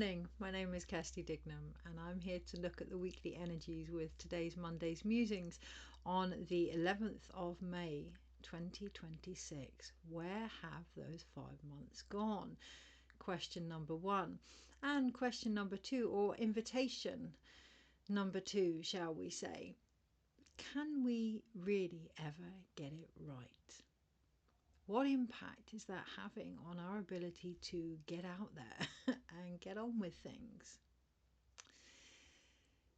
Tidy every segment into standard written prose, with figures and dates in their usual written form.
morning, my name is Kirsty Dignam and I'm here to look at the weekly energies with today's Monday's Musings on the 11th of May 2026. Where have those 5 months gone? Question number 1. And question number 2, or invitation number 2, shall we say. Can we really ever get it right? What impact is that having on our ability to get out there and get on with things?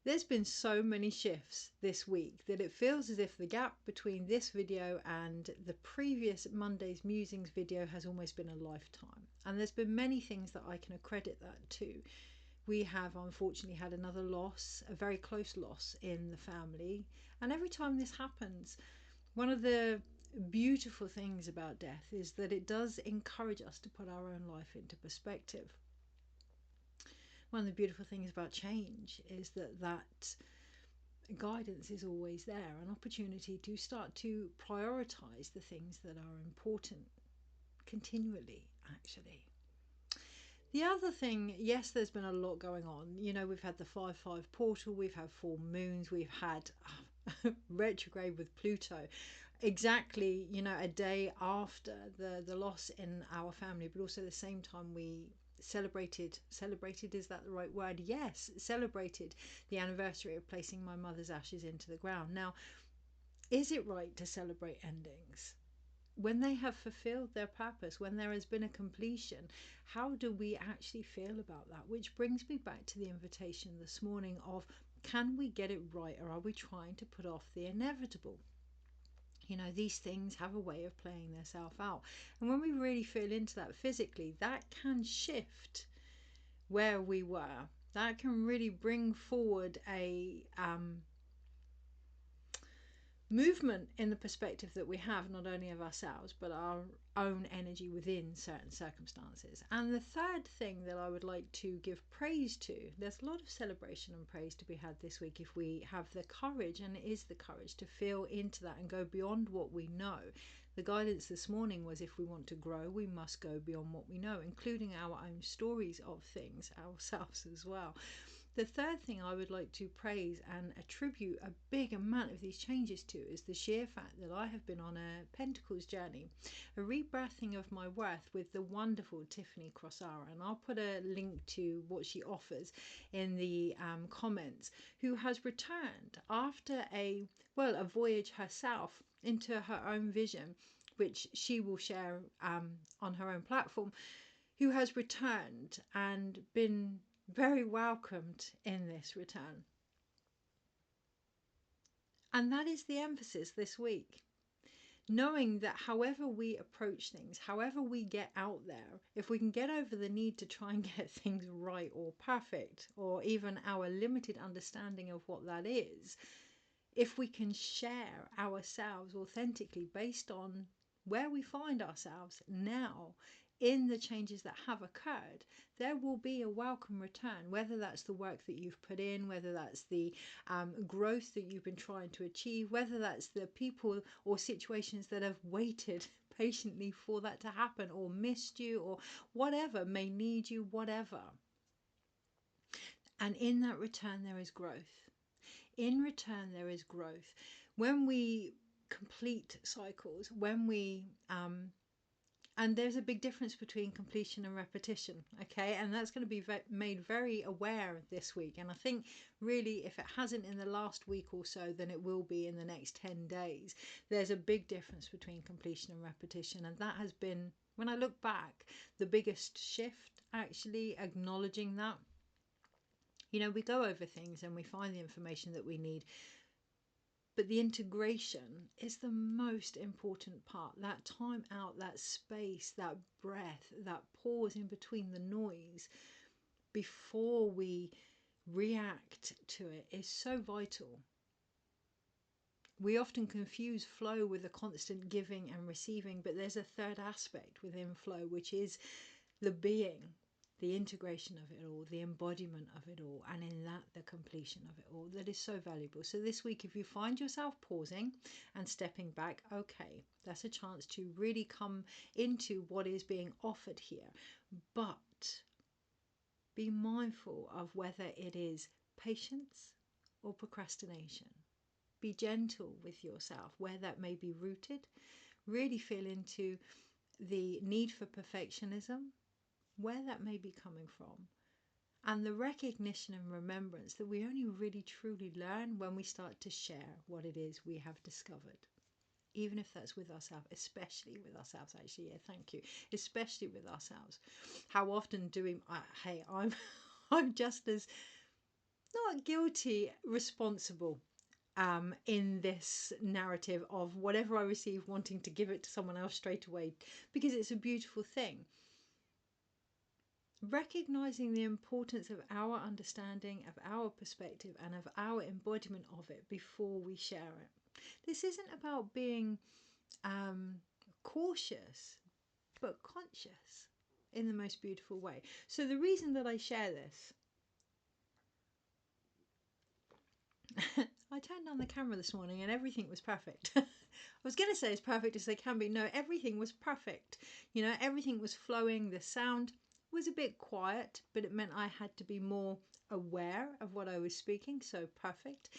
There's been so many shifts this week that it feels as if the gap between this video and the previous Monday's Musings video has almost been a lifetime. And there's been many things that I can accredit that to. We have unfortunately had another loss, a very close loss in the family. And every time this happens, one of the beautiful things about death is that it does encourage us to put our own life into perspective. One of the beautiful things about change is that guidance is always there, an opportunity to start to prioritize the things that are important continually, actually. The other thing, yes, there's been a lot going on. You know, we've had the 5-5 portal, we've had full moons, we've had retrograde with Pluto, exactly, you know, a day after the loss in our family, but also at the same time we celebrated, is that the right word? Yes, celebrated the anniversary of placing my mother's ashes into the ground. Now, is it right to celebrate endings? When they have fulfilled their purpose, when there has been a completion, how do we actually feel about that? Which brings me back to the invitation this morning of, can we get it right, or are we trying to put off the inevitable? You know, these things have a way of playing themselves out. And when we really feel into that physically, that can shift where we were. That can really bring forward a movement in the perspective that we have, not only of ourselves but our own energy within certain circumstances. And the third thing that I would like to give praise to, there's a lot of celebration and praise to be had this week if we have the courage, and it is the courage, to feel into that and go beyond what we know. The guidance this morning was, if we want to grow, we must go beyond what we know, including our own stories of things ourselves as well. The third thing I would like to praise and attribute a big amount of these changes to is the sheer fact that I have been on a Pentacles journey, a rebirthing of my worth with the wonderful Tiffany Crossara, and I'll put a link to what she offers in the comments, who has returned after a voyage herself into her own vision, which she will share on her own platform, who has returned and been very welcomed in this return. And that is the emphasis this week. Knowing that however we approach things, however we get out there, if we can get over the need to try and get things right or perfect, or even our limited understanding of what that is, if we can share ourselves authentically based on where we find ourselves now in the changes that have occurred, there will be a welcome return, whether that's the work that you've put in, whether that's the growth that you've been trying to achieve, whether that's the people or situations that have waited patiently for that to happen, or missed you, or whatever, may need you, whatever. And in that return there is growth. In return there is growth. When we complete cycles, when we and there's a big difference between completion and repetition, okay? And that's going to be made very aware this week. And I think really, if it hasn't in the last week or so, then it will be in the next 10 days. There's a big difference between completion and repetition. And that has been, when I look back, the biggest shift, actually acknowledging that. You know, we go over things and we find the information that we need, but the integration is the most important part. That time out, that space, that breath, that pause in between the noise before we react to it is so vital. We often confuse flow with a constant giving and receiving, but there's a third aspect within flow, which is the being, the integration of it all, the embodiment of it all, and in that, the completion of it all, that is so valuable. So this week, if you find yourself pausing and stepping back, okay, that's a chance to really come into what is being offered here. But Be mindful of whether it is patience or procrastination. Be gentle with yourself where that may be rooted. Really feel into the need for perfectionism, where that may be coming from. And the recognition and remembrance that we only really truly learn when we start to share what it is we have discovered. Even if that's with ourselves, especially with ourselves, actually, yeah, thank you, especially with ourselves. How often do we, hey, I'm just as not guilty, responsible in this narrative of whatever I receive, wanting to give it to someone else straight away, because it's a beautiful thing. Recognizing the importance of our understanding, of our perspective, and of our embodiment of it before we share it. This isn't about being cautious, but conscious in the most beautiful way. So the reason that I share this, I turned on the camera this morning and everything was perfect. I was going to say as perfect as they can be. No, everything was perfect. You know, everything was flowing. The sound was a bit quiet, but it meant I had to be more aware of what I was speaking. So perfect.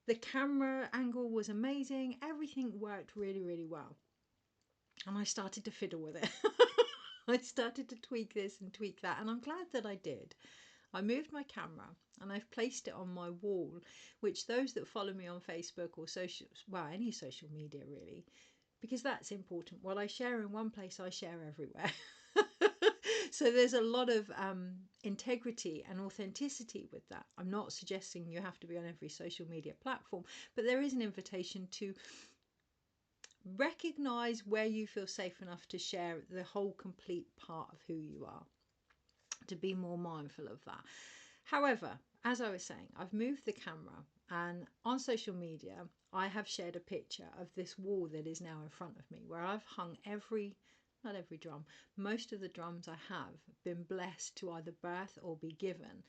The camera angle was amazing. Everything worked really, really well. And I started to fiddle with it. I started to tweak this and tweak that, and I'm glad that I did. I moved my camera and I've placed it on my wall, which those that follow me on Facebook or social, well, any social media really, because that's important. What I share in one place, I share everywhere. So there's a lot of integrity and authenticity with that. I'm not suggesting you have to be on every social media platform, but there is an invitation to recognize where you feel safe enough to share the whole complete part of who you are, to be more mindful of that. However, as I was saying, I've moved the camera, and on social media I have shared a picture of this wall that is now in front of me, where I've hung not every drum, most of the drums I have been blessed to either birth or be given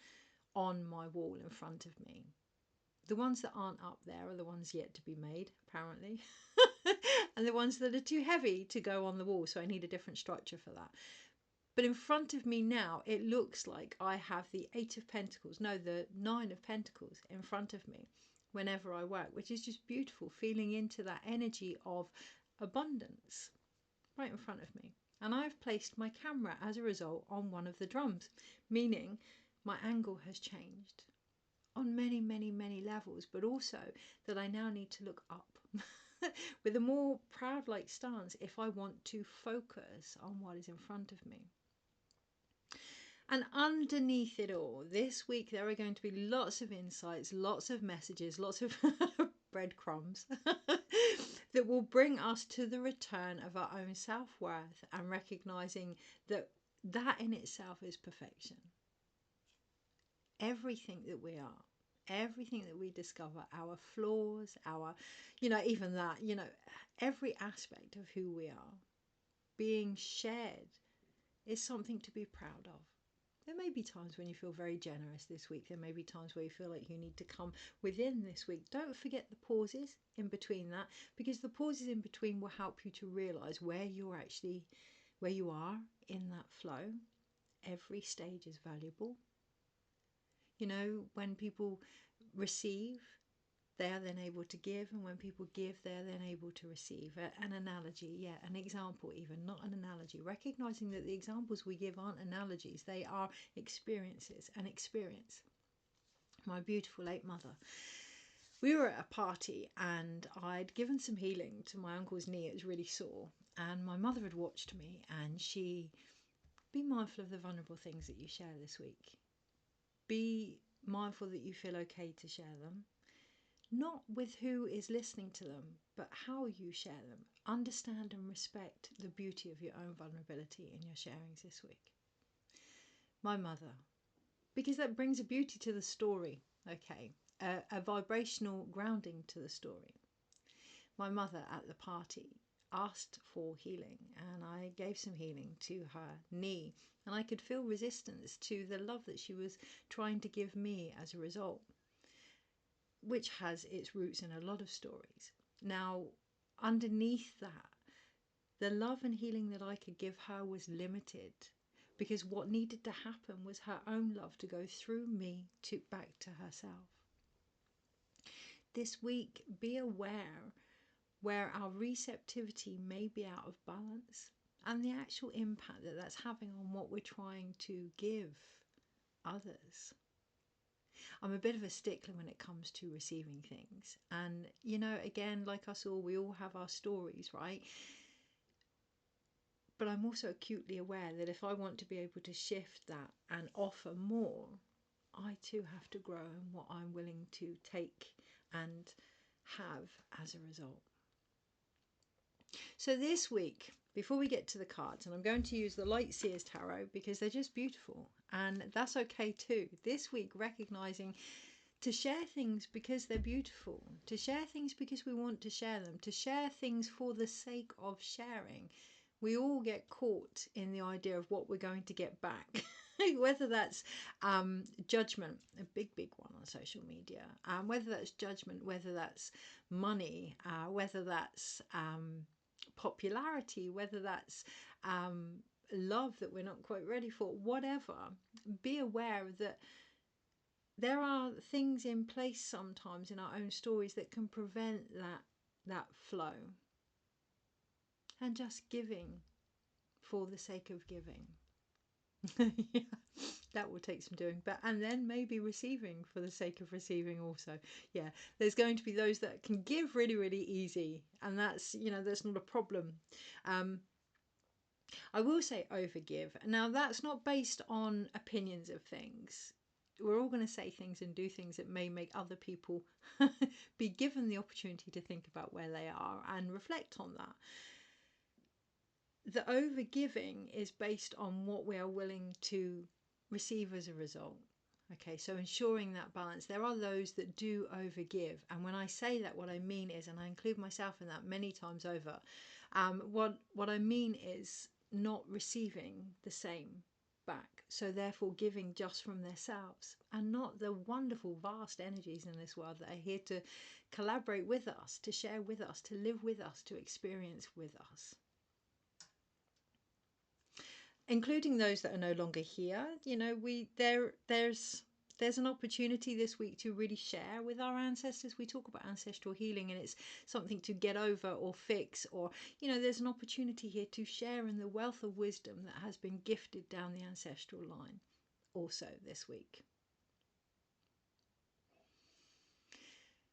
on my wall in front of me. The ones that aren't up there are the ones yet to be made, apparently. And the ones that are too heavy to go on the wall, so I need a different structure for that. But in front of me now, it looks like I have the 8 of Pentacles, no, the 9 of Pentacles in front of me whenever I work, which is just beautiful, feeling into that energy of abundance right in front of me. And I've placed my camera as a result on one of the drums, meaning my angle has changed on many, many, many levels, but also that I now need to look up with a more proud-like stance if I want to focus on what is in front of me. And underneath it all, this week there are going to be lots of insights, lots of messages, lots of breadcrumbs that will bring us to the return of our own self-worth and recognizing that that in itself is perfection. Everything that we are, everything that we discover, our flaws, our, even that, every aspect of who we are being shared is something to be proud of. There may be times when you feel very generous this week. There may be times where you feel like you need to come within this week. Don't forget the pauses in between that, because the pauses in between will help you to realize where you are in that flow. Every stage is valuable. When people receive, they are then able to give, and when people give, they are then able to receive. An analogy, an example even, not an analogy. Recognizing that the examples we give aren't analogies, they are experiences, an experience. My beautiful late mother, we were at a party and I'd given some healing to my uncle's knee. It was really sore, and my mother had watched me, and be mindful of the vulnerable things that you share this week. Be mindful that you feel okay to share them. Not with who is listening to them, but how you share them. Understand and respect the beauty of your own vulnerability in your sharings this week. My mother, because that brings a beauty to the story, okay? A vibrational grounding to the story. My mother at the party asked for healing, and I gave some healing to her knee, and I could feel resistance to the love that she was trying to give me as a result, which has its roots in a lot of stories. Now, underneath that, the love and healing that I could give her was limited, because what needed to happen was her own love to go through me to back to herself. This week, be aware where our receptivity may be out of balance and the actual impact that that's having on what we're trying to give others. I'm a bit of a stickler when it comes to receiving things. And, you know, again, like us all, we all have our stories, right? But I'm also acutely aware that if I want to be able to shift that and offer more, I too have to grow in what I'm willing to take and have as a result. So this week, before we get to the cards, and I'm going to use the Light Seers Tarot because they're just beautiful, and that's okay too. This week, recognizing to share things because they're beautiful, to share things because we want to share them, to share things for the sake of sharing. We all get caught in the idea of what we're going to get back. Whether that's judgment, a big one on social media, whether that's judgment, whether that's money, whether that's popularity, whether that's love that we're not quite ready for, whatever. Be aware that there are things in place sometimes in our own stories that can prevent that flow. And just giving for the sake of giving. Yeah, that will take some doing. And then maybe receiving for the sake of receiving also. Yeah, there's going to be those that can give really, really easy, and that's, you know, that's not a problem. I will say overgive. Now, that's not based on opinions of things. We're all going to say things and do things that may make other people be given the opportunity to think about where they are and reflect on that. The overgiving is based on what we are willing to receive as a result. Okay, so ensuring that balance. There are those that do overgive, and when I say that, what I mean is, and I include myself in that many times over, what I mean is not receiving the same back, so therefore giving just from themselves and not the wonderful vast energies in this world that are here to collaborate with us, to share with us, to live with us, to experience with us. Including those that are no longer here. You know, there's an opportunity this week to really share with our ancestors. We talk about ancestral healing, and it's something to get over or fix, or, you know, there's an opportunity here to share in the wealth of wisdom that has been gifted down the ancestral line also this week.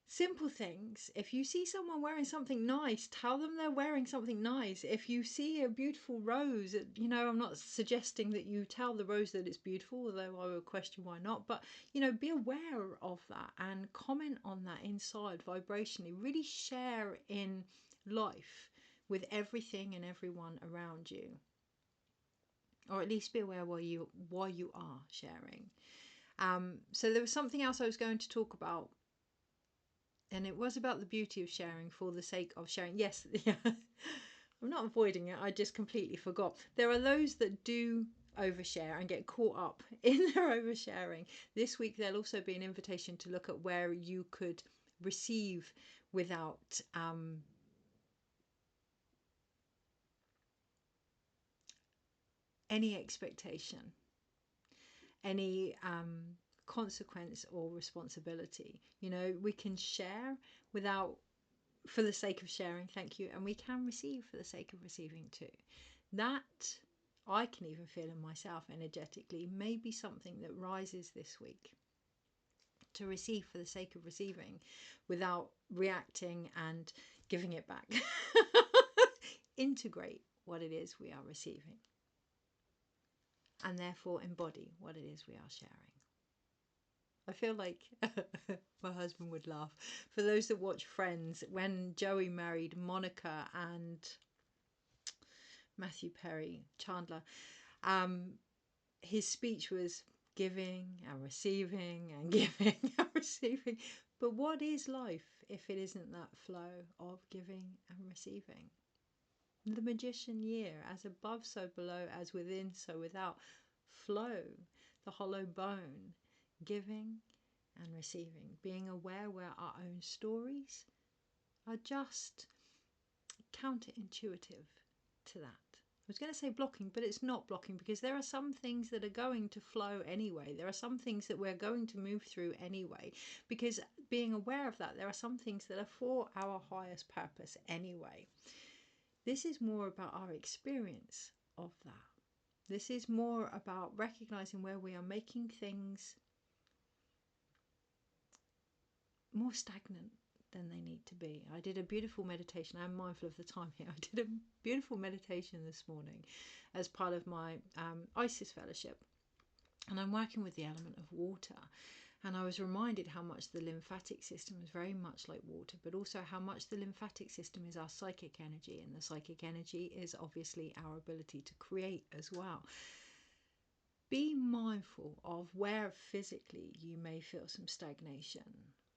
Simple things. If you see someone wearing something nice, tell them they're wearing something nice. If you see a beautiful rose, you know, I'm not suggesting that you tell the rose that it's beautiful, although I would question why not. But, you know, be aware of that and comment on that inside vibrationally. Really share in life with everything and everyone around you. Or at least be aware why you are sharing. So there was something else I was going to talk about. And it was about the beauty of sharing for the sake of sharing. Yes, yeah. I'm not avoiding it. I just completely forgot. There are those that do overshare and get caught up in their oversharing. This week, there'll also be an invitation to look at where you could receive without any expectation, any consequence or responsibility. You know, we can share without, for the sake of sharing, thank you, and we can receive for the sake of receiving too. That I can even feel in myself energetically may be something that rises this week, to receive for the sake of receiving without reacting and giving it back. Integrate what it is we are receiving, and therefore embody what it is we are sharing. I feel like my husband would laugh. For those that watch Friends, when Joey married Monica and Matthew Perry, Chandler, his speech was giving and receiving and giving and receiving. But what is life if it isn't that flow of giving and receiving? The magician year, as above so below, as within so without. Flow, the hollow bone, giving and receiving, being aware where our own stories are just counterintuitive to that. was going to say blocking, but it's not blocking, because there are some things that are going to flow anyway. There are some things that we're going to move through anyway, because being aware of that, there are some things that are for our highest purpose anyway. This is more about our experience of that. This is more about recognizing where we are making things more stagnant than they need to be. I did a beautiful meditation. I'm mindful of the time here. I did a beautiful meditation this morning as part of my ISIS fellowship, and I'm working with the element of water. And I was reminded how much the lymphatic system is very much like water, but also how much the lymphatic system is our psychic energy, and the psychic energy is obviously our ability to create as well. Be mindful of where physically you may feel some stagnation.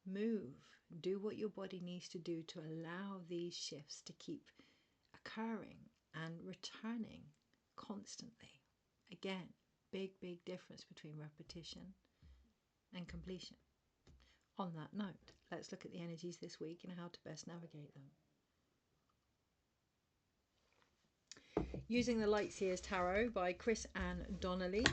Move, do what your body needs to do to allow these shifts to keep occurring and returning constantly. Again, big difference between repetition and completion. On that note, let's look at the energies this week and how to best navigate them. Using the Light Seers Tarot by Chris Ann Donnelly.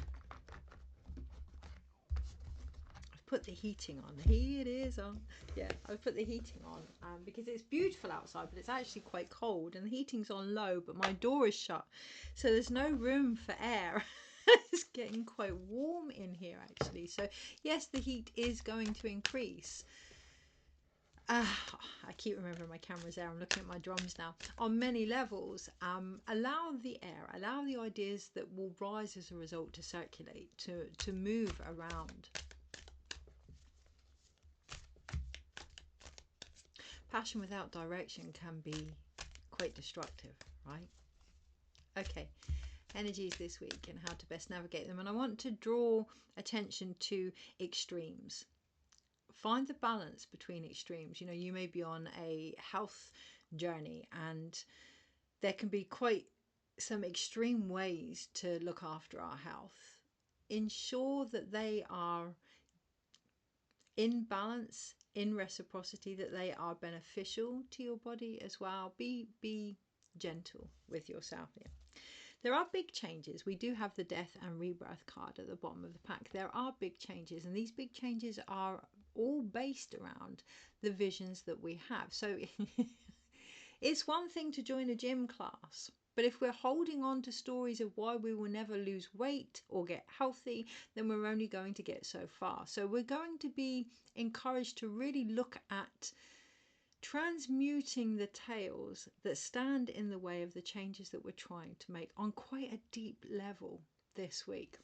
Put the heating on. The heat is on. Yeah, I've put the heating on because it's beautiful outside, but it's actually quite cold, and the heating's on low, but my door is shut, so there's no room for air. It's getting quite warm in here actually. So yes, the heat is going to increase. I keep remembering my camera's there. I'm looking at my drums now. On many levels, allow the air, allow the ideas that will rise as a result to circulate, to move around. Passion without direction can be quite destructive, right? Okay, energies this week and how to best navigate them. And I want to draw attention to extremes. Find the balance between extremes. You know, you may be on a health journey, and there can be quite some extreme ways to look after our health. Ensure that they are in balance, in reciprocity, that they are beneficial to your body as well. Be gentle with yourself here. There are big changes. We do have the death and rebirth card at the bottom of the pack. There are big changes, and these big changes are all based around the visions that we have. So it's one thing to join a gym class, but if we're holding on to stories of why we will never lose weight or get healthy, then we're only going to get so far. So we're going to be encouraged to really look at transmuting the tales that stand in the way of the changes that we're trying to make on quite a deep level this week.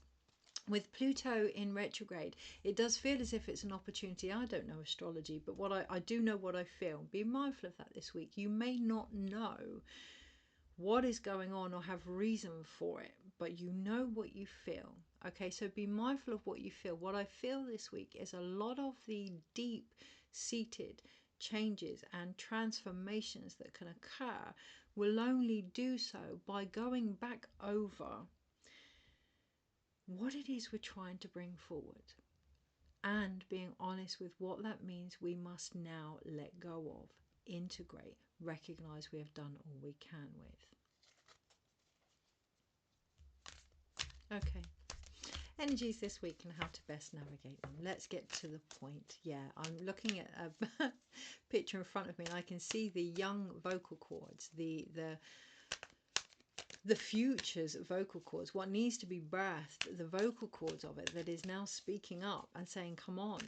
With Pluto in retrograde, it does feel as if it's an opportunity. I don't know astrology, but what I do know what I feel. Be mindful of that this week. You may not know what is going on or have reason for it, but you know what you feel. Okay, so be mindful of what you feel. What I feel this week is a lot of the deep-seated changes and transformations that can occur will only do so by going back over what it is we're trying to bring forward and being honest with what that means we must now let go of, integrate, recognize we have done all we can with. Okay. Energies this week and how to best navigate them. Let's get to the point. Yeah, I'm looking at a picture in front of me, and I can see the young vocal cords, the future's vocal cords, what needs to be birthed, the vocal cords of it that is now speaking up and saying, come on.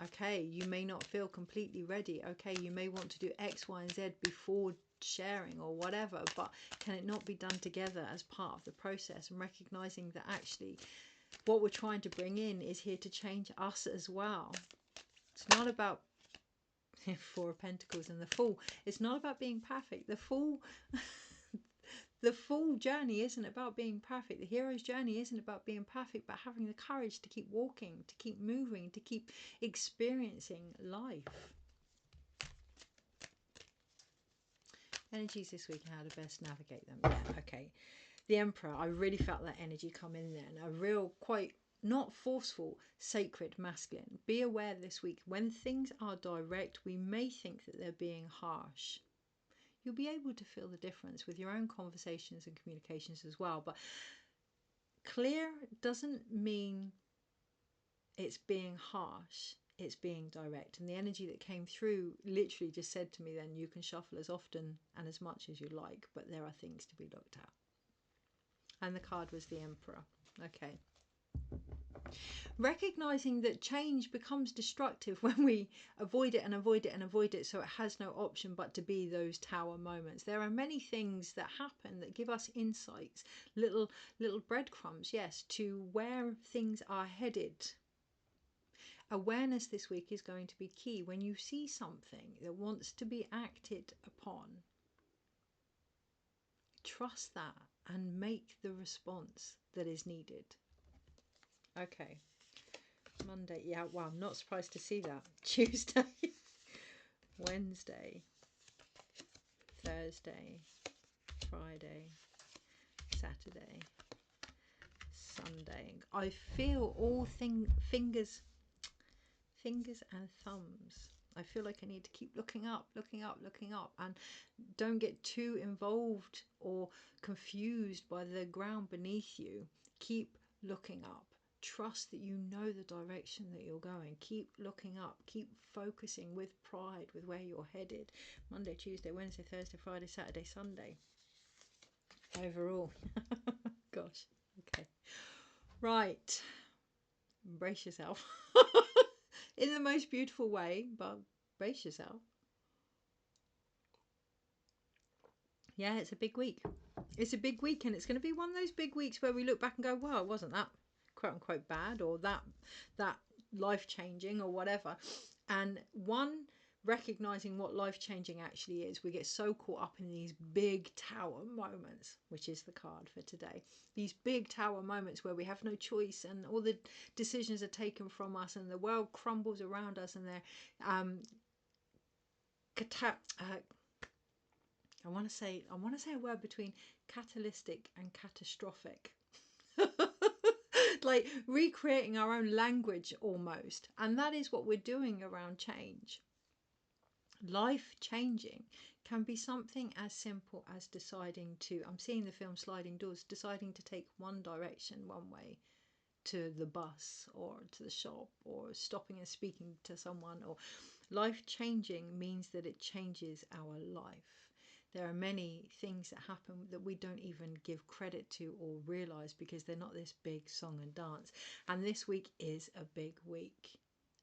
Okay, you may not feel completely ready. Okay, you may want to do X, Y, and Z before sharing or whatever, but can it not be done together as part of the process, and recognizing that actually what we're trying to bring in is here to change us as well. It's not about Four of Pentacles and the Fool. It's not about being perfect. The Fool the Fool journey isn't about being perfect. The hero's journey isn't about being perfect, but having the courage to keep walking, to keep moving, to keep experiencing life. Energies this week and how to best navigate them. Yeah, okay. The Emperor, I really felt that energy come in there, and a real, quite not forceful, sacred masculine. Be aware this week, when things are direct, we may think that they're being harsh. you'll be able to feel the difference with your own conversations and communications as well. But clear doesn't mean it's being harsh, it's being direct. And the energy that came through literally just said to me then, you can shuffle as often and as much as you like, but there are things to be looked at. And the card was the Emperor. Okay. Recognizing that change becomes destructive when we avoid it and avoid it and avoid it, so it has no option but to be those tower moments. There are many things that happen that give us insights, little breadcrumbs, yes, to where things are headed. Awareness this week is going to be key. When you see something that wants to be acted upon, trust that and make the response that is needed. Okay. Monday, yeah, wow, I'm not surprised to see that. Tuesday, Wednesday, Thursday, Friday, Saturday, Sunday. I feel all fingers and thumbs. I feel like I need to keep looking up, and don't get too involved or confused by the ground beneath you. Keep looking up. Trust that you know the direction that you're going. Keep looking up. Keep focusing with pride with where you're headed. Monday, Tuesday, Wednesday, Thursday, Friday, Saturday, Sunday. Overall. Gosh. Okay. Right. Brace yourself. In the most beautiful way, but brace yourself. Yeah, it's a big week. It's a big week, and it's going to be one of those big weeks where we look back and go, well, wasn't that quote unquote bad, or that life-changing, or whatever. And one, recognizing what life-changing actually is. We get so caught up in these big tower moments, which is the card for today. These big tower moments where we have no choice and all the decisions are taken from us and the world crumbles around us, and they're I want to say a word between catalytic and catastrophic. Like recreating our own language almost. And that is what we're doing around change. Life changing can be something as simple as deciding to, I'm seeing the film Sliding Doors, deciding to take one direction, one way to the bus or to the shop, or stopping and speaking to someone. Or life changing means that it changes our life. There are many things that happen that we don't even give credit to or realize because they're not this big song and dance. And this week is a big week.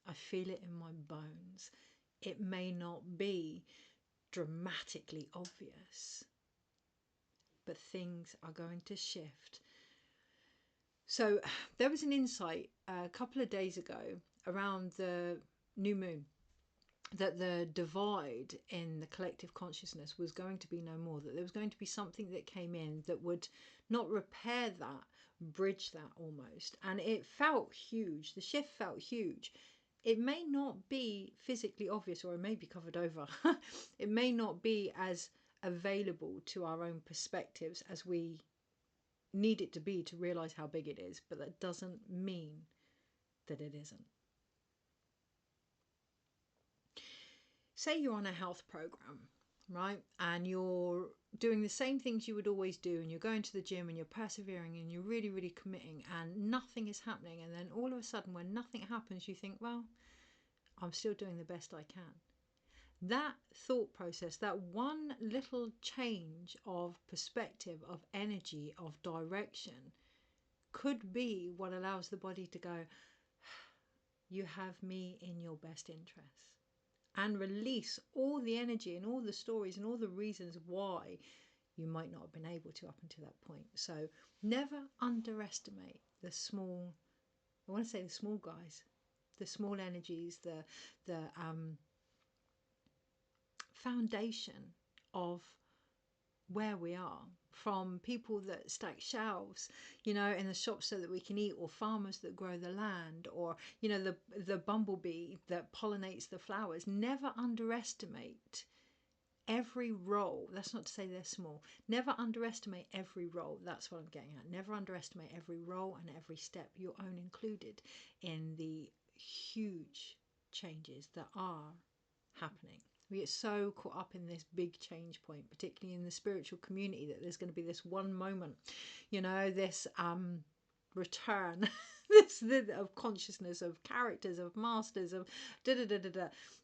I feel it in my bones. It may not be dramatically obvious, but things are going to shift. So there was an insight a couple of days ago around the new moon, that the divide in the collective consciousness was going to be no more, that there was going to be something that came in that would not repair that, bridge that almost. And it felt huge. The shift felt huge. It may not be physically obvious, or it may be covered over. It may not be as available to our own perspectives as we need it to be to realize how big it is, but that doesn't mean that it isn't. Say you're on a health program, right? And you're doing the same things you would always do, and you're going to the gym and you're persevering and you're really, really committing, and nothing is happening. And then all of a sudden, when nothing happens, you think, well, I'm still doing the best I can. That thought process, that one little change of perspective, of energy, of direction, could be what allows the body to go, you have me in your best interest, and release all the energy and all the stories and all the reasons why you might not have been able to up until that point. So never underestimate the small, I want to say the small guys, the small energies, the foundation of where we are, from people that stack shelves, you know, in the shops so that we can eat, or farmers that grow the land, or, you know, the bumblebee that pollinates the flowers. Never underestimate every role. That's not to say they're small. Never underestimate every role. That's what I'm getting at. Never underestimate every role and every step, your own included, in the huge changes that are happening. We get so caught up in this big change point, particularly in the spiritual community, that there's going to be this one moment, you know, this return of consciousness, of characters, of masters, of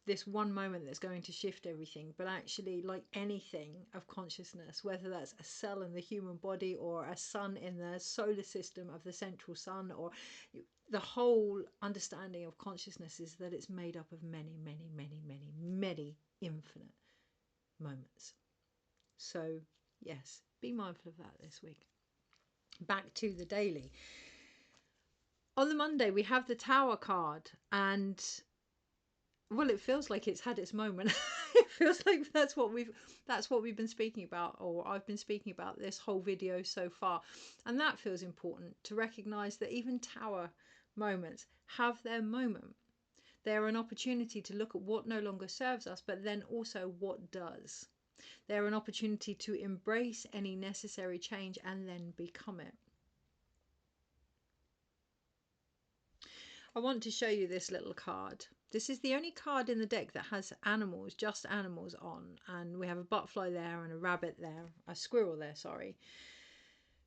this one moment that's going to shift everything. But actually, like anything of consciousness, whether that's a cell in the human body or a sun in the solar system of the central sun, or the whole understanding of consciousness is that it's made up of many, many, many, many, many infinite moments. So yes, be mindful of that this week. Back to the daily. On the Monday, we have the Tower card, and well, it feels like it's had its moment. It feels like that's what we've been speaking about, or I've been speaking about this whole video so far. And that feels important, to recognize that even Tower moments have their moment. They're an opportunity to look at what no longer serves us, but then also what does. They're an opportunity to embrace any necessary change and then become it. I want to show you this little card. This is the only card in the deck that has animals, just animals on. And we have a butterfly there and a rabbit there, a squirrel there, sorry,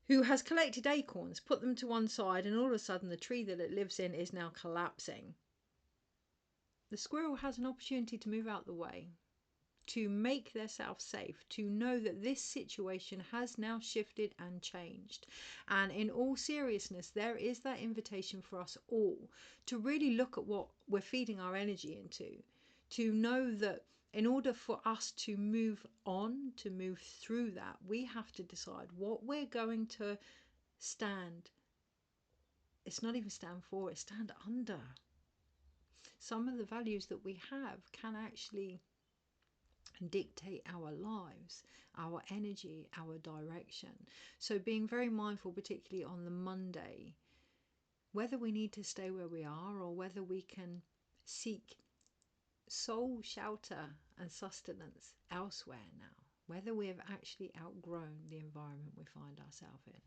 who has collected acorns, put them to one side, and all of a sudden the tree that it lives in is now collapsing. The squirrel has an opportunity to move out the way, to make themselves safe, to know that this situation has now shifted and changed. And in all seriousness, there is that invitation for us all to really look at what we're feeding our energy into, to know that in order for us to move on, to move through that, we have to decide what we're going to stand. It's not even stand for, it's stand under. Some of the values that we have can actually dictate our lives, our energy, our direction. So being very mindful, particularly on the Monday, whether we need to stay where we are or whether we can seek soul shelter and sustenance elsewhere now, whether we have actually outgrown the environment we find ourselves in,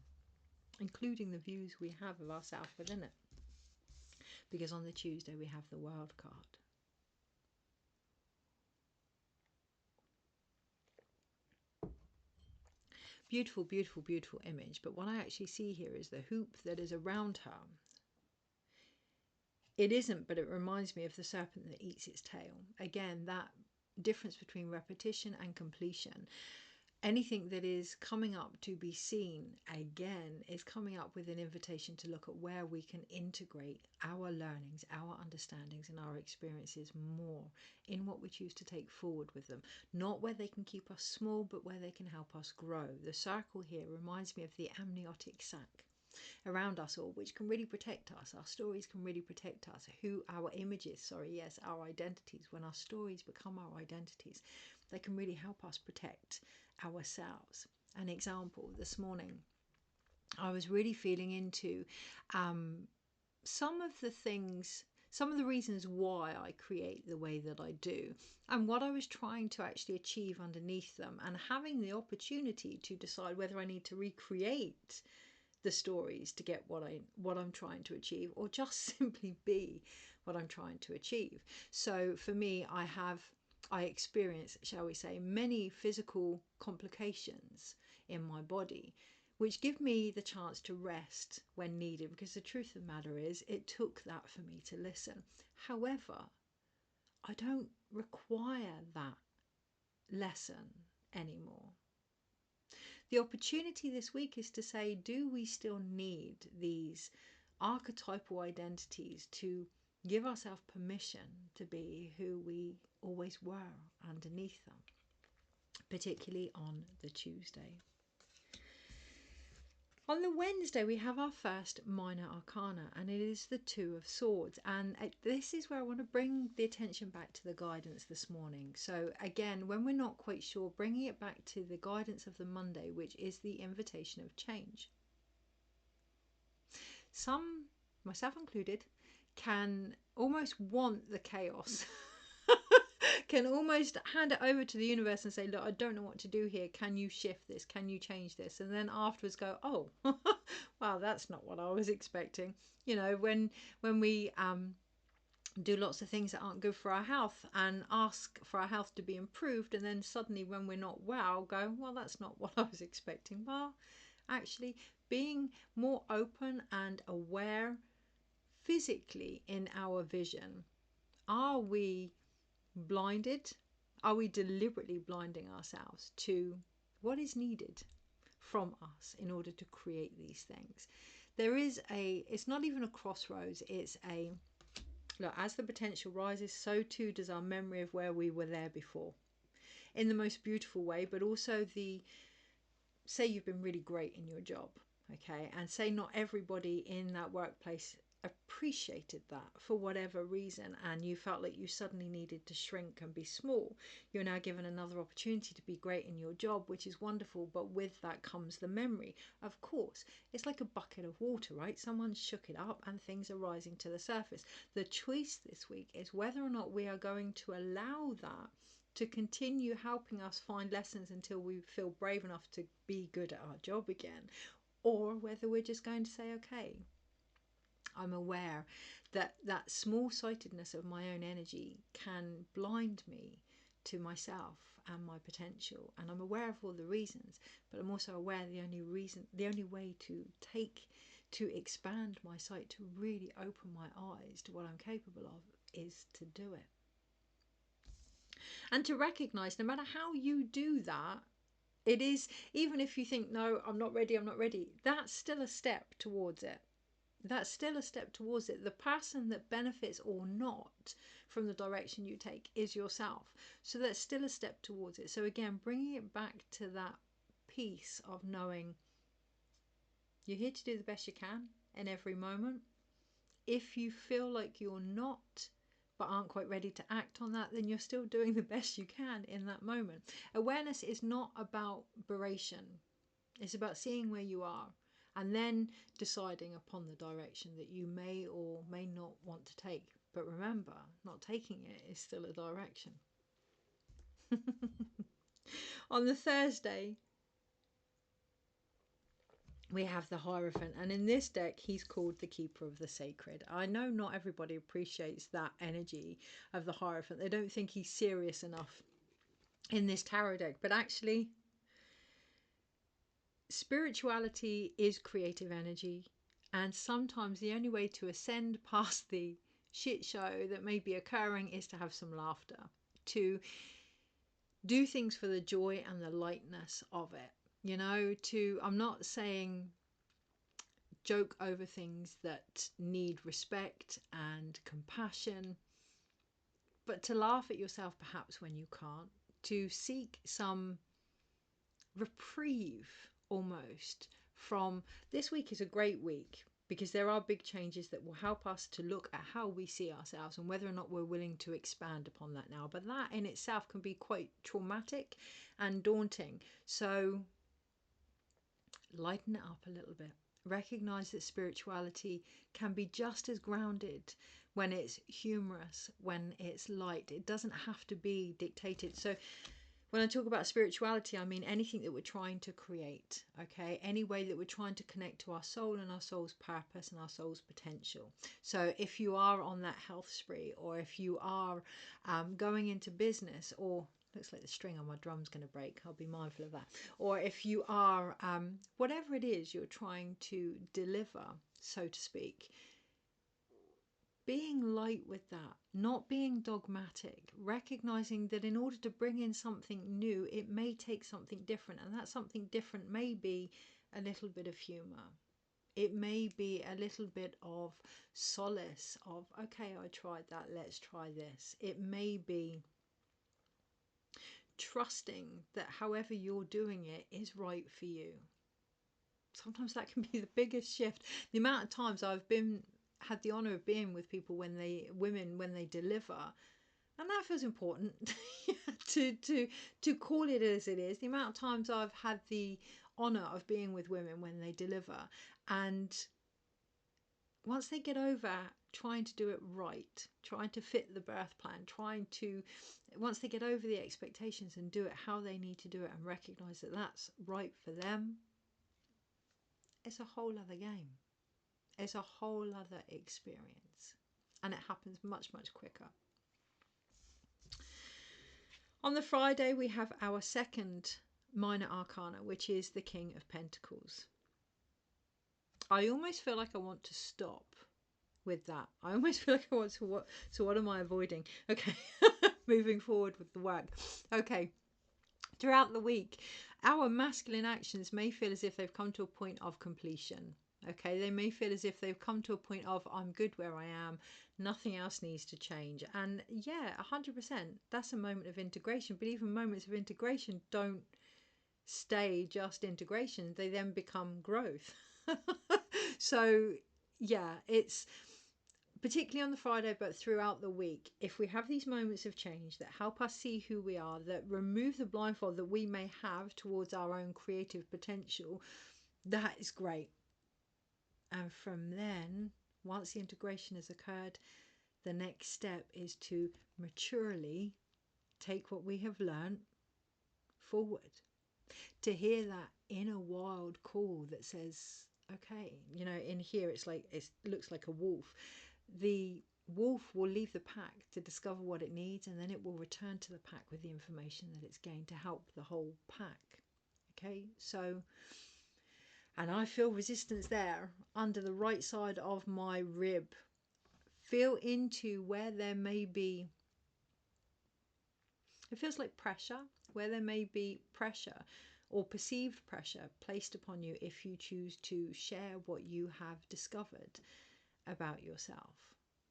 including the views we have of ourselves within it. Because on the Tuesday we have the World card. Beautiful, beautiful, beautiful image. But what I actually see here is the hoop that is around her. It isn't, but it reminds me of the serpent that eats its tail. Again, that difference between repetition and completion. Anything that is coming up to be seen, again, is coming up with an invitation to look at where we can integrate our learnings, our understandings and our experiences more in what we choose to take forward with them. Not where they can keep us small, but where they can help us grow. The circle here reminds me of the amniotic sac around us all, which can really protect us. Our stories can really protect us. Our images, our identities. When our stories become our identities, they can really help us protect ourselves. An example, this morning I was really feeling into some of the reasons why I create the way that I do, and what I was trying to actually achieve underneath them, and having the opportunity to decide whether I need to recreate the stories to get what I'm trying to achieve, or just simply be what I'm trying to achieve. So for me, I experience, shall we say, many physical complications in my body, which give me the chance to rest when needed, because the truth of the matter is it took that for me to listen. However, I don't require that lesson anymore. The opportunity this week is to say, do we still need these archetypal identities to give ourselves permission to be who we always were underneath them, particularly on the Tuesday. On the Wednesday, we have our first minor arcana, and it is the Two of Swords. And this is where I want to bring the attention back to the guidance this morning. So again, when we're not quite sure, bringing it back to the guidance of the Monday, which is the invitation of change. Some, myself included, can almost want the chaos. Can almost hand it over to the universe and say, look, I don't know what to do here. Can you shift this? Can you change this? And then afterwards go, oh, wow, that's not what I was expecting. You know, when we do lots of things that aren't good for our health and ask for our health to be improved, and then suddenly when we're not well go, well, that's not what I was expecting. Well, actually, being more open and aware physically in our vision, are we blinded? Are we deliberately blinding ourselves to what is needed from us in order to create these things? There is it's not even a crossroads, it's a look, as the potential rises, so too does our memory of where we were there before, in the most beautiful way. But also, say you've been really great in your job, okay, and say not everybody in that workplace appreciated that for whatever reason, and you felt like you suddenly needed to shrink and be small. You're now given another opportunity to be great in your job, which is wonderful, but with that comes the memory. Of course, it's like a bucket of water, right? Someone shook it up and things are rising to the surface. The choice this week is whether or not we are going to allow that to continue helping us find lessons until we feel brave enough to be good at our job again, or whether we're just going to say, okay, I'm aware that that small-sightedness of my own energy can blind me to myself and my potential, and I'm aware of all the reasons, but I'm also aware the only way to expand my sight, to really open my eyes to what I'm capable of, is to do it. And to recognize, no matter how you do that, it is, even if you think, no, I'm not ready, that's still a step towards it. That's still a step towards it. The person that benefits or not from the direction you take is yourself. So that's still a step towards it. So again, bringing it back to that piece of knowing you're here to do the best you can in every moment. If you feel like you're not, but aren't quite ready to act on that, then you're still doing the best you can in that moment. Awareness is not about beration. It's about seeing where you are and then deciding upon the direction that you may or may not want to take. But remember, not taking it is still a direction. On the Thursday, we have the Hierophant, and in this deck he's called the Keeper of the Sacred. I know not everybody appreciates that energy of the Hierophant. They don't think he's serious enough in this tarot deck, but actually spirituality is creative energy, and sometimes the only way to ascend past the shit show that may be occurring is to have some laughter, to do things for the joy and the lightness of it. You know, I'm not saying joke over things that need respect and compassion, but to laugh at yourself perhaps when you can't, to seek some reprieve almost from this week. Is a great week because there are big changes that will help us to look at how we see ourselves and whether or not we're willing to expand upon that now. But that in itself can be quite traumatic and daunting. So lighten it up a little bit. Recognize that spirituality can be just as grounded when it's humorous, when it's light. It doesn't have to be dictated. So when I talk about spirituality, I mean anything that we're trying to create, okay? Any way that we're trying to connect to our soul and our soul's purpose and our soul's potential. So if you are on that health spree, or if you are going into business, or looks like the string on my drum's going to break, I'll be mindful of that. Or if you are, whatever it is you're trying to deliver, so to speak, being light with that, not being dogmatic, recognizing that in order to bring in something new, it may take something different, and that something different may be a little bit of humor. It may be a little bit of solace of, okay, I tried that, let's try this. It may be trusting that however you're doing it is right for you. Sometimes that can be the biggest shift. The amount of times I've had the honor of being with people when they deliver, and that feels important to call it as it is. The amount of times I've had the honor of being with women when they deliver, and once they get over trying to do it right, trying to fit the birth plan, once they get over the expectations and do it how they need to do it and recognize that that's right for them, it's a whole other game. It's a whole other experience. and it happens much, much quicker. On the Friday, we have our second minor arcana, which is the King of Pentacles. I almost feel like I want to stop with that. I almost feel like I want to so what am I avoiding? Okay, moving forward with the work. Okay, throughout the week, our masculine actions may feel as if they've come to a point of completion. Okay, they may feel as if they've come to a point of, I'm good where I am, nothing else needs to change. And yeah, 100%, that's a moment of integration. But even moments of integration don't stay just integration, they then become growth. So yeah, it's particularly on the Friday, but throughout the week, if we have these moments of change that help us see who we are, that remove the blindfold that we may have towards our own creative potential, that is great. And from then, once the integration has occurred, the next step is to maturely take what we have learned forward. To hear that inner wild call that says, okay, you know, in here it's like, it looks like a wolf. The wolf will leave the pack to discover what it needs, and then it will return to the pack with the information that it's gained to help the whole pack. Okay, so, and I feel resistance there under the right side of my rib. Feel into where there may be, it feels like pressure, where there may be pressure or perceived pressure placed upon you if you choose to share what you have discovered about yourself.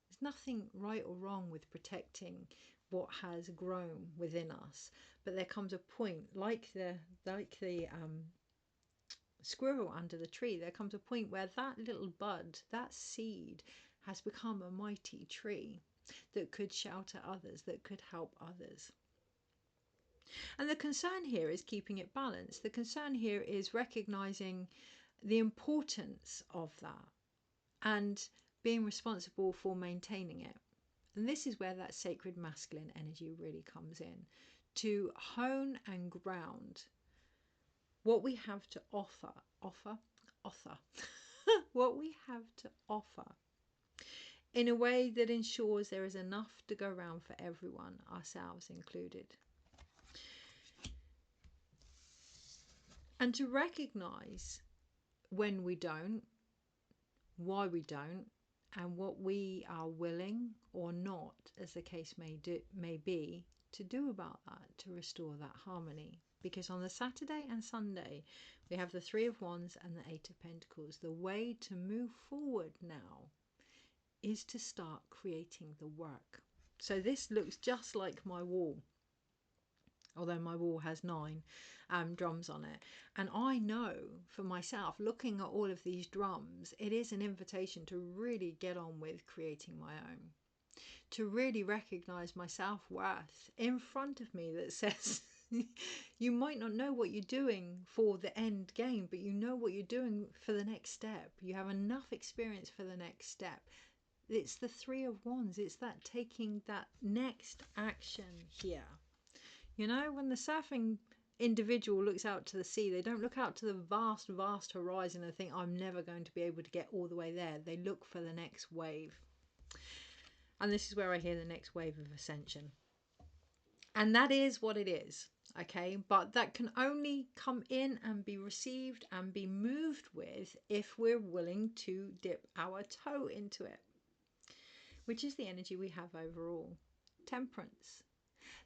There's nothing right or wrong with protecting what has grown within us, but there comes a point, like the squirrel under the tree, there comes a point where that little bud, that seed, has become a mighty tree that could shelter others, that could help others. And the concern here is keeping it balanced. The concern here is recognizing the importance of that and being responsible for maintaining it. And this is where that sacred masculine energy really comes in, to hone and ground what we have to offer what we have to offer in a way that ensures there is enough to go around for everyone, ourselves included. And to recognize when we don't, why we don't, and what we are willing or not, as the case may be, to do about that, to restore that harmony. Because on the Saturday and Sunday, we have the Three of Wands and the Eight of Pentacles. The way to move forward now is to start creating the work. So this looks just like my wall, although my wall has 9 drums on it. And I know for myself, looking at all of these drums, it is an invitation to really get on with creating my own, to really recognize my self-worth in front of me that says, you might not know what you're doing for the end game, but you know what you're doing for the next step. You have enough experience for the next step. It's the Three of Wands. It's that taking that next action here. You know, when the surfing individual looks out to the sea, they don't look out to the vast, vast horizon and think, I'm never going to be able to get all the way there. They look for the next wave. And this is where I hear the next wave of ascension. And that is what it is, okay? But that can only come in and be received and be moved with if we're willing to dip our toe into it, which is the energy we have overall. Temperance.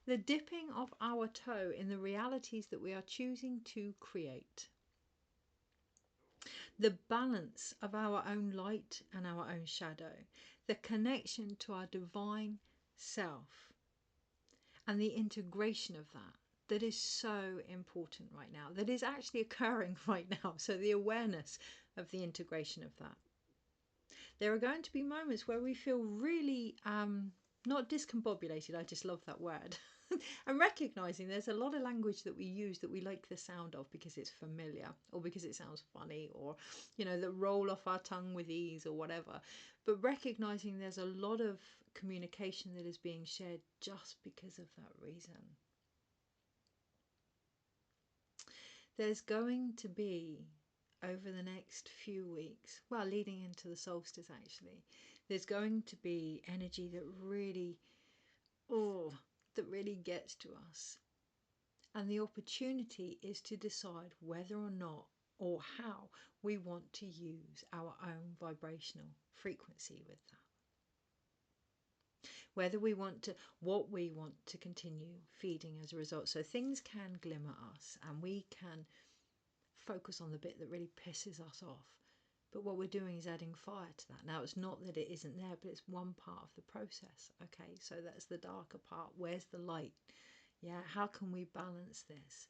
The dipping of our toe in the realities that we are choosing to create. The balance of our own light and our own shadow. The connection to our divine self. And the integration of that. That is so important right now. That is actually occurring right now. So the awareness of the integration of that. There are going to be moments where we feel really not discombobulated. I just love that word. And recognizing there's a lot of language that we use that we like the sound of because it's familiar or because it sounds funny, or, you know, that roll off our tongue with ease or whatever. But recognizing there's a lot of communication that is being shared just because of that reason. There's going to be, over the next few weeks, well, leading into the solstice actually, There's going to be energy that really, that really gets to us. And the opportunity is to decide whether or not or how we want to use our own vibrational frequency with that. Whether we want to, what we want to continue feeding as a result. So things can glimmer us and we can focus on the bit that really pisses us off. But what we're doing is adding fire to that. Now, it's not that it isn't there, but it's one part of the process. Okay, so that's the darker part. Where's the light? Yeah, how can we balance this?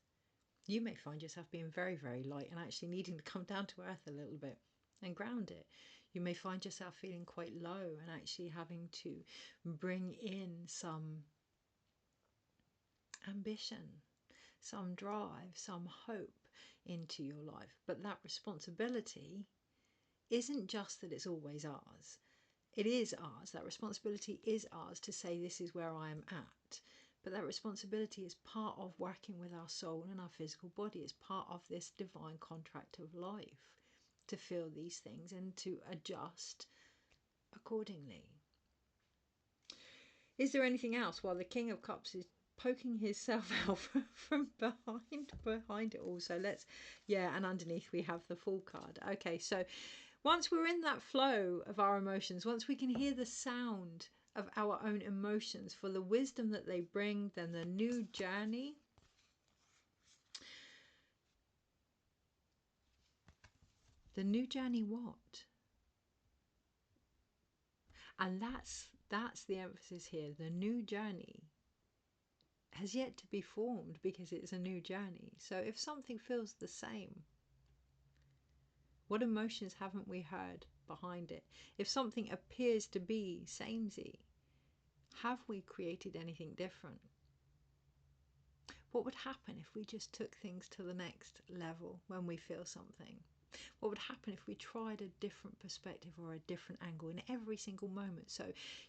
You may find yourself being very, very light and actually needing to come down to earth a little bit and ground it. You may find yourself feeling quite low and actually having to bring in some ambition, some drive, some hope into your life. But that responsibility isn't just that it's always ours. It is ours. That responsibility is ours to say this is where I am at. But that responsibility is part of working with our soul and our physical body. It's part of this divine contract of life to feel these things and to adjust accordingly. Is there anything else? Well, the King of Cups is poking himself out from behind it all. So let's, and underneath we have the Fool card. Okay, so once we're in that flow of our emotions, once we can hear the sound of our own emotions for the wisdom that they bring, then the new journey what? And that's the emphasis here. The new journey has yet to be formed because it's a new journey. So if something feels the same, what emotions haven't we heard behind it? If something appears to be samey, have we created anything different? What would happen if we just took things to the next level when we feel something? What would happen if we tried a different perspective or a different angle in every single moment? So,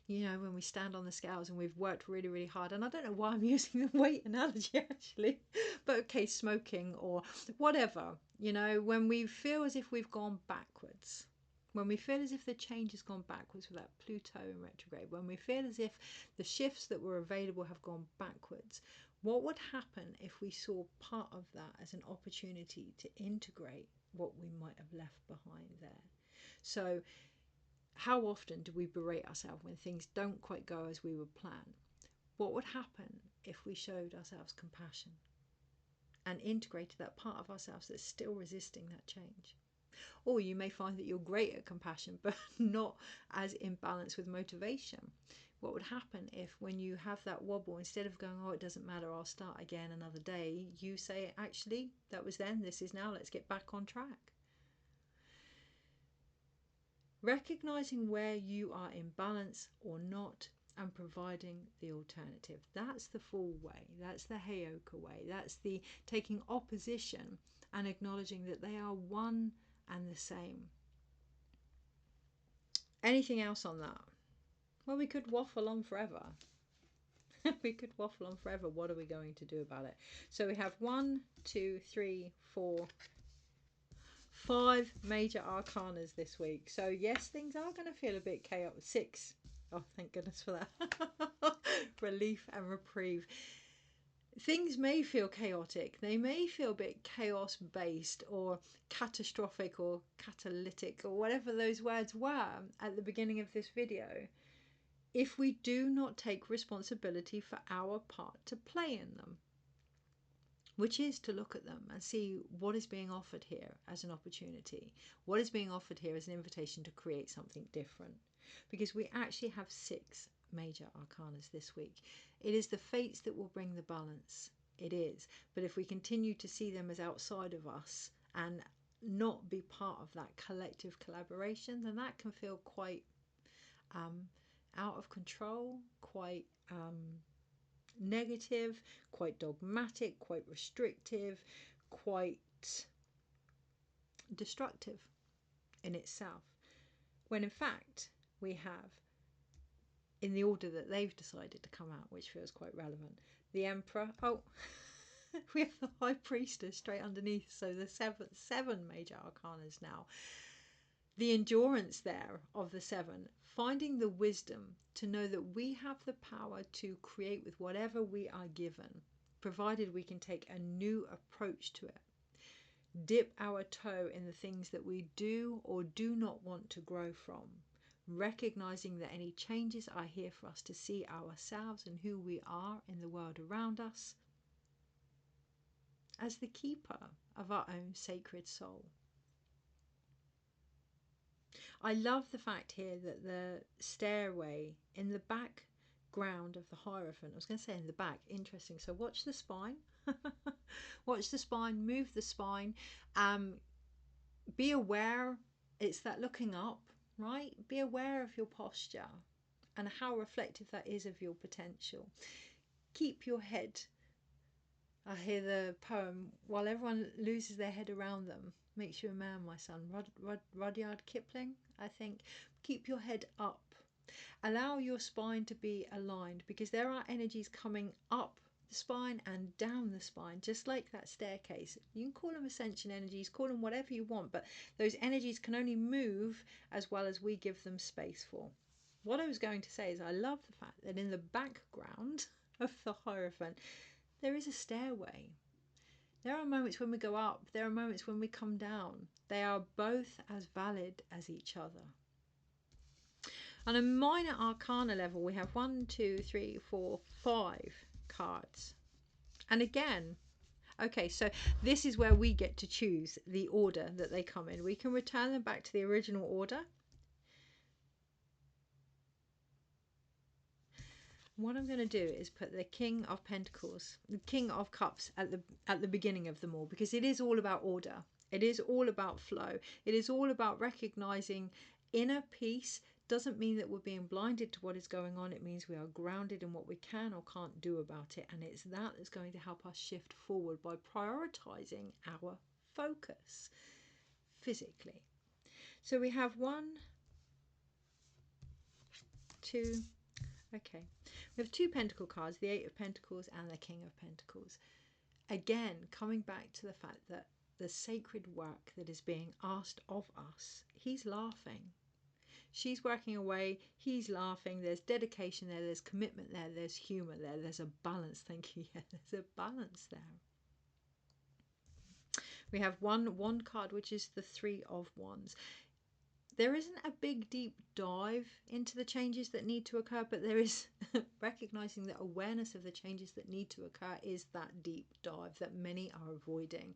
when we stand on the scales and we've worked really, really hard, and I don't know why I'm using the weight analogy actually, but okay, smoking or whatever, when we feel as if we've gone backwards, when we feel as if the change has gone backwards with that Pluto in retrograde, when we feel as if the shifts that were available have gone backwards, what would happen if we saw part of that as an opportunity to integrate what we might have left behind there? So how often do we berate ourselves when things don't quite go as we would plan? What would happen if we showed ourselves compassion and integrated that part of ourselves that's still resisting that change? Or you may find that you're great at compassion but not as in balance with motivation. What would happen if when you have that wobble, instead of going, oh, it doesn't matter, I'll start again another day, you say, actually, that was then, this is now, let's get back on track. Recognizing where you are in balance or not and providing the alternative. That's the full way. That's the Heyoka way. That's the taking opposition and acknowledging that they are one and the same. Anything else on that? Well, we could waffle on forever. We could waffle on forever. What are we going to do about it? So we have 1, 2, 3, 4, 5 major arcanas this week. So yes, things are going to feel a bit chaotic. 6. Oh, thank goodness for that. Relief and reprieve. Things may feel chaotic. They may feel a bit chaos based or catastrophic or catalytic or whatever those words were at the beginning of this video, if we do not take responsibility for our part to play in them, which is to look at them and see what is being offered here as an opportunity, what is being offered here as an invitation to create something different. Because we actually have 6 major arcanas this week. It is the fates that will bring the balance. It is. But if we continue to see them as outside of us and not be part of that collective collaboration, then that can feel quite out of control, quite negative, quite dogmatic, quite restrictive, quite destructive in itself. When in fact we have, in the order that they've decided to come out, which feels quite relevant, the Emperor, we have the High Priestess straight underneath, so the seven major arcanas now. The endurance there of the 7, finding the wisdom to know that we have the power to create with whatever we are given, provided we can take a new approach to it. Dip our toe in the things that we do or do not want to grow from, recognizing that any changes are here for us to see ourselves and who we are in the world around us as the keeper of our own sacred soul. I love the fact here that the stairway in the background of the Hierophant, I was going to say in the back, interesting. So watch the spine, watch the spine, move the spine, be aware, it's that looking up, right? Be aware of your posture and how reflective that is of your potential. Keep your head. I hear the poem, while everyone loses their head around them, makes you a man, my son. Rudyard Kipling, I think. Keep your head up. Allow your spine to be aligned, because there are energies coming up the spine and down the spine, just like that staircase. You can call them ascension energies, call them whatever you want, but those energies can only move as well as we give them space for. What I was going to say is I love the fact that in the background of the Hierophant, there is a stairway. There are moments when we go up, there are moments when we come down. They are both as valid as each other. On a minor arcana level, we have 1, 2, 3, 4, 5 cards. And again, okay, so this is where we get to choose the order that they come in. We can return them back to the original order. What I'm going to do is put the King of Pentacles, the King of Cups at the beginning of them all, because it is all about order. It is all about flow. It is all about recognizing inner peace. Doesn't mean that we're being blinded to what is going on. It means we are grounded in what we can or can't do about it. And it's that that's going to help us shift forward by prioritizing our focus physically. So we have 1, 2, okay. We have 2 Pentacle cards, the 8 of Pentacles and the King of Pentacles. Again, coming back to the fact that the sacred work that is being asked of us, he's laughing. She's working away, he's laughing. There's dedication there, there's commitment there, there's humour there, there's a balance. Thank you. Yeah, there's a balance there. We have one card, which is the 3 of Wands. There isn't a big deep dive into the changes that need to occur, but there is recognizing that awareness of the changes that need to occur is that deep dive that many are avoiding,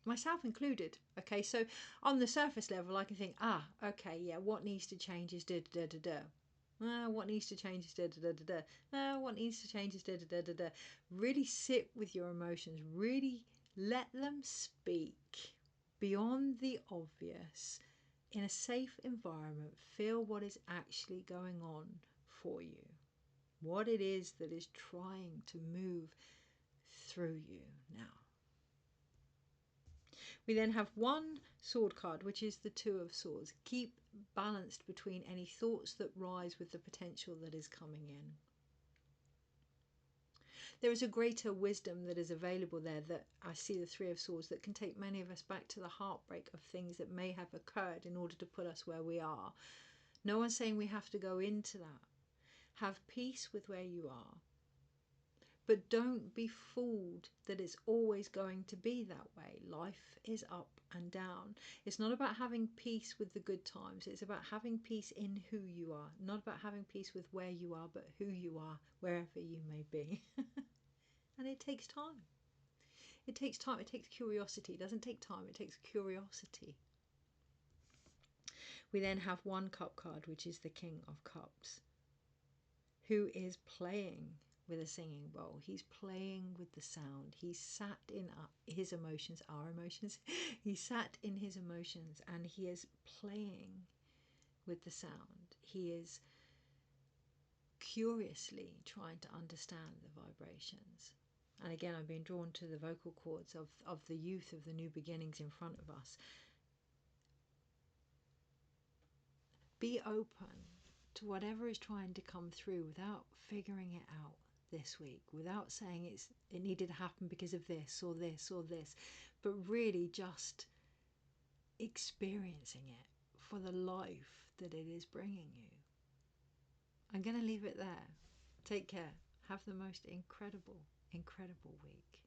myself included. Okay, so on the surface level I can think, okay, yeah, what needs to change is da da da da. What needs to change is da da da da da. What needs to change is da da da da da. Really sit with your emotions, really let them speak beyond the obvious. In a safe environment, feel what is actually going on for you, what it is that is trying to move through you now. We then have 1 sword card, which is the 2 of Swords. Keep balanced between any thoughts that rise with the potential that is coming in. There is a greater wisdom that is available there, that I see the 3 of Swords, that can take many of us back to the heartbreak of things that may have occurred in order to put us where we are. No one's saying we have to go into that. Have peace with where you are. But don't be fooled that it's always going to be that way. Life is up and down. It's not about having peace with the good times. It's about having peace in who you are. Not about having peace with where you are, but who you are, wherever you may be. And it takes time. It takes time. It takes curiosity. It doesn't take time. It takes curiosity. We then have 1 cup card, which is the King of Cups, who is playing with a singing bowl. He's playing with the sound. He's sat in his emotions, our emotions. He sat in his emotions and he is playing with the sound. He is curiously trying to understand the vibrations. And again, I'm being drawn to the vocal cords of the youth, of the new beginnings in front of us. Be open to whatever is trying to come through without figuring it out this week, without saying it needed to happen because of this or this or this, but really just experiencing it for the life that it is bringing you. I'm going to leave it there. Take care. Have the most incredible, incredible week.